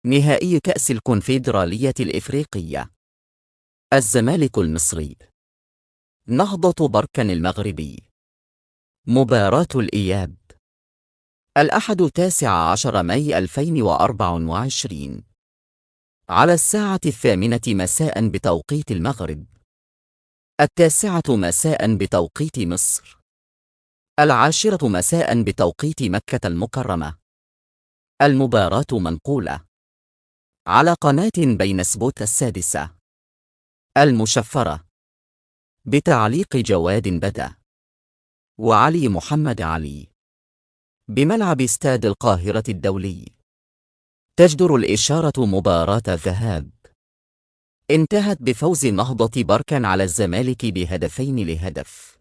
نهائي كأس الكونفدرالية الإفريقية. الزمالك المصري، نهضة بركان المغربي. مباراة الإياب الأحد 19 ماي 2024 على الساعة 8 مساء بتوقيت المغرب، 9 مساء بتوقيت مصر، 10 مساء بتوقيت مكة المكرمة. المباراة منقولة على قناة بين سبوت 6 المشفرة بتعليق جواد بدأ وعلي محمد علي بملعب استاد القاهرة الدولي. تجدر الإشارة مباراة الذهاب انتهت بفوز نهضة بركان على الزمالك ب2-0.